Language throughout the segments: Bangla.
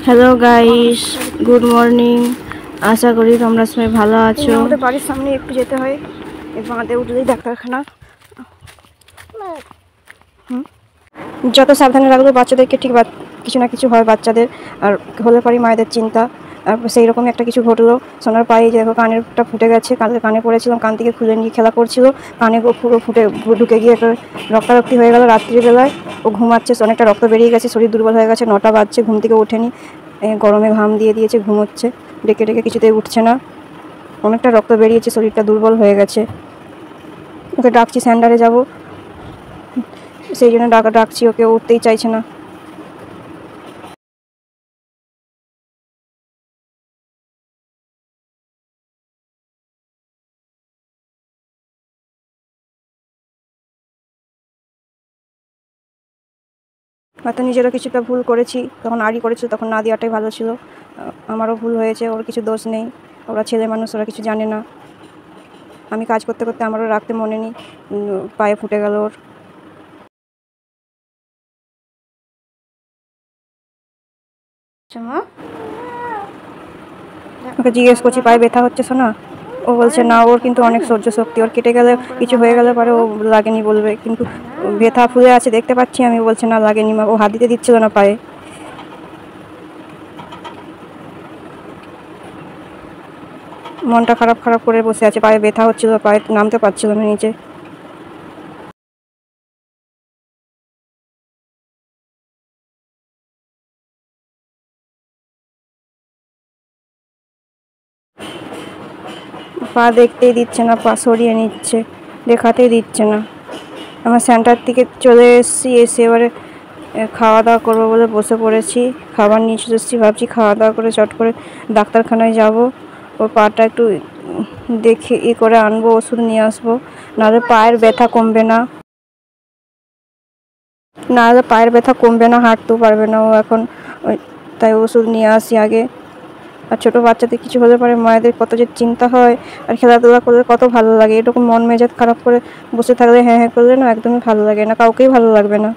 Hello guys, good morning. আশা করি তোমরা সবাই ভালো আছো। আমাদের বাড়ির সামনে একটু যেতে হয়, বাঁধে উঠলেই ডাক্তারখানা। যত সাবধানে রাখবে বাচ্চাদেরকে, ঠিক কিছু না কিছু হয় বাচ্চাদের, আর হলে পরে মায়েদের চিন্তা। আর সেই রকম একটা কিছু ঘটলো। সোনার পায়ে দেখো কানেরটা ফুটে গেছে, কানে পড়েছিলাম, কান থেকে খুলে নিয়ে খেলা করছিল, কানে পুরো ফুটে ঢুকে গিয়ে একটা রক্তারক্তি হয়ে গেল রাত্রিবেলায়। ও ঘুমাচ্ছে, অনেকটা রক্ত বেরিয়ে গেছে, শরীর দুর্বল হয়ে গেছে, 9টা বাজছে, ঘুম থেকে ওঠেনি, গরমে ঘাম দিয়ে দিয়েছে, ঘুমোচ্ছে, ডেকে ডেকে কিছুতেই উঠছে না, অনেকটা রক্ত বেরিয়েছে, শরীরটা দুর্বল হয়ে গেছে। ওকে ডাকছি, সেন্টারে যাব, সেই জন্য ডাকছি, ওকে উঠতেই চাইছে না। হয়তো নিজেরও কিছুটা ভুল করেছি, তখন আড়ি করেছিল, তখন না দেওয়াটাই ভালো ছিল। আমারও ভুল হয়েছে, ওর কিছু দোষ নেই, ওরা ছেলে মানুষ, ওরা কিছু জানে না। আমি কাজ করতে করতে আমারও রাখতে মনে নেই, পায়ে ফুটে গেল ওর। ওকে জিজ্ঞেস করছি পায়ে ব্যথা হচ্ছে শোনা, ও বলছে না, ওর কিন্তু অনেক সহ্য শক্তি, ওর কেটে গেলে কিছু হয়ে গেলে পরে ও লাগেনি বলবে, কিন্তু ব্যথা ফুলে আছে দেখতে পাচ্ছি আমি, বলছে না লাগেনি মা, ও হাত দিতে দিচ্ছিল না পায়ে। মনটা খারাপ খারাপ করে বসে আছে, পায়ে ব্যথা হচ্ছিল, পায়ে নামতে পারছিল না নিচে। পা দেখতেই দিচ্ছে না, পা সরিয়ে নিচ্ছে, দেখাতেই দিচ্ছে না। আমার সেন্টার থেকে চলে এসেছি, এসে এবারে খাওয়া দাওয়া করবো বলে বসে পড়েছি, খাবার নিয়ে চলে এসেছি, ভাবছি খাওয়া দাওয়া করে চট করে ডাক্তারখানায় যাব, ওর পাটা একটু দেখে করে আনবো, ওষুধ নিয়ে আসবো, নাহলে পায়ের ব্যথা কমবে না, হাঁটতেও পারবে না ও এখন। তাই ওষুধ নিয়ে আসি আগে। আর ছোটো বাচ্চাদের কিছু হলে পরে মায়েদের কত যে চিন্তা হয়, আর খেলাধুলা করলে কত ভালো লাগে, এরকম মন মেজাজ খারাপ করে বসে থাকলে, হ্যাঁ হ্যাঁ করলে না, একদমই ভালো লাগে না, কাউকেই ভালো লাগবে না।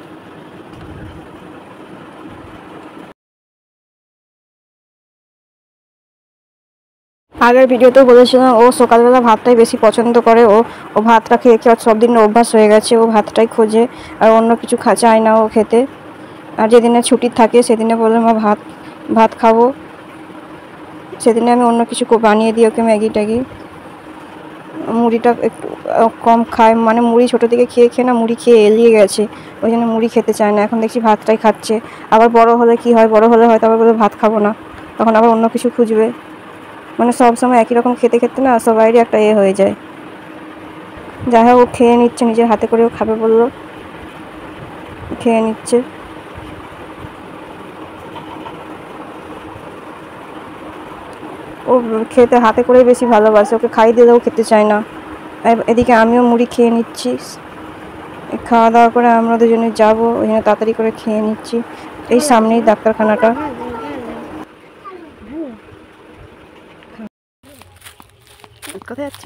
আগের ভিডিওতেও বলেছিলাম, ও সকালবেলা ভাতটাই বেশি পছন্দ করে, ও ভাতটা খেয়ে খেয়ে সব দিন অভ্যাস হয়ে গেছে, ও ভাতটাই খোঁজে, আর অন্য কিছু চায় না ও খেতে। আর যেদিনে ছুটি থাকে সেদিনে বলে মা ভাত খাবো, সেদিনে আমি অন্য কিছু বানিয়ে দিই ওকে, ম্যাগি ট্যাগি। মুড়িটা একটু কম খায়, মানে মুড়ি ছোটো থেকে খেয়ে খেয়ে না, মুড়ি খেয়ে এলিয়ে গেছে, ওই জন্য মুড়ি খেতে চায় না, এখন দেখছি ভাতটাই খাচ্ছে। আবার বড় হলে কি হয়, বড় হলে হয়তো আবার বলে ভাত খাবো না, তখন আবার অন্য কিছু খুঁজবে, মানে সব সময় একই রকম খেতে খেতে না সবাইরই একটা হয়ে যায়। যাই হোক, ও খেয়ে নিচ্ছে, নিজের হাতে করেও খাবে বললো, খেয়ে নিচ্ছে। ও খেতে হাতে করেই বেশি ভালোবাসে, ওকে খাই দিলেও খেতে চায় না। এদিকে আমিও মুড়ি খেয়ে নিচ্ছি, খাওয়া দাওয়া করে আমরা দুজনে যাবো, ওই জন্য তাড়াতাড়ি করে খেয়ে নিচ্ছি। এই সামনেই ডাক্তারখানাটা। কোথায় যাচ্ছ?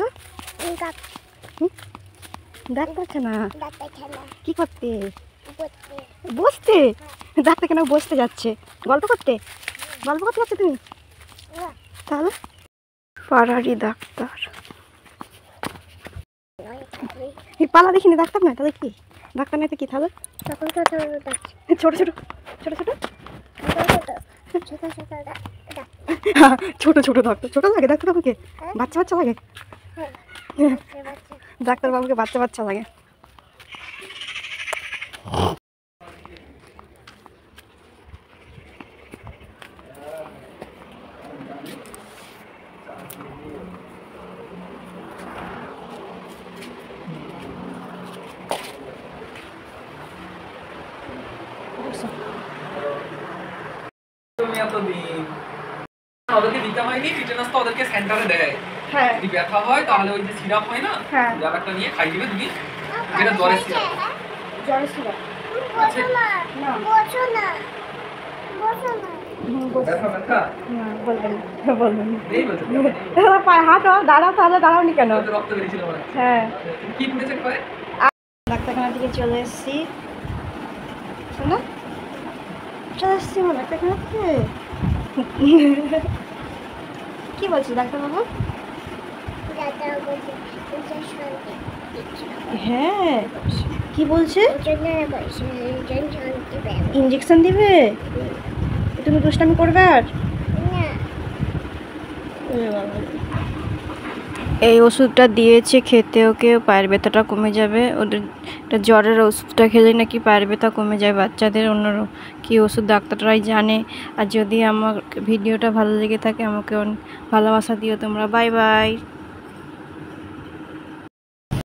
ডাক্তারখানা। কি করতে? বসতে? ডাক্তারখানা বসতে যাচ্ছে, গল্প করতে যাচ্ছে তুমি? তাহলে পাড়ারই ডাক্তার, পালা দেখিনি, ডাক্তার নয় তাহলে কি? ডাক্তার নয় তো কি তাহলে? ছোট ছোট ছোট ছোট ছোট ছোট ডাক্তার, ছোট লাগে ডাক্তার বাবুকে? বাচ্চা বাচ্চা লাগে ডাক্তার বাবুকে, বাচ্চা বাচ্চা লাগে। ওদেরকে দিতে হয়নি, টিটেনাস তো ওদেরকে সেন্টারে দেয়। হ্যাঁ, যদি ব্যথা হয় তাহলে ওই যে সিরাপ হয় না, সিরাপটা নিয়ে খাই দিবে তুমি, যেটা জ্বরের সিরাপ। জ্বরের সিরাপ? আচ্ছা না, বসো না, বসো না। ব্যথা ব্যথা বলবেন হাঁটো, দাঁড়াও, তাহলে দাঁড়াওনি কেন? রক্ত বেরিয়েছিল মনে হয়। হ্যাঁ, কি ফুটেছে করে? ডাক্তারখানা থেকে চলে এসেছি, শোনো, চলে এসেছি ডাক্তারখানা থেকে। কি বলছিস ডাক্তারবাবু? হ্যাঁ, কি বলছে? ইঞ্জেকশন দিবে? তুমি দুষ্টামি করবে আর? এই ওষুধটা দিয়েছে খেতে ওকে, পায়ের ব্যথাটা কমে যাবে। ওদের এটা জ্বরের ওষুধটা খেলে নাকি পায়ের ব্যথা কমে যায় বাচ্চাদের। অন্য কি ওষুধ ডাক্তাররাই জানে। আর যদি আমার ভিডিওটা ভালো লেগে থাকে আমাকে ভালোবাসা দিও তোমরা। Bye bye.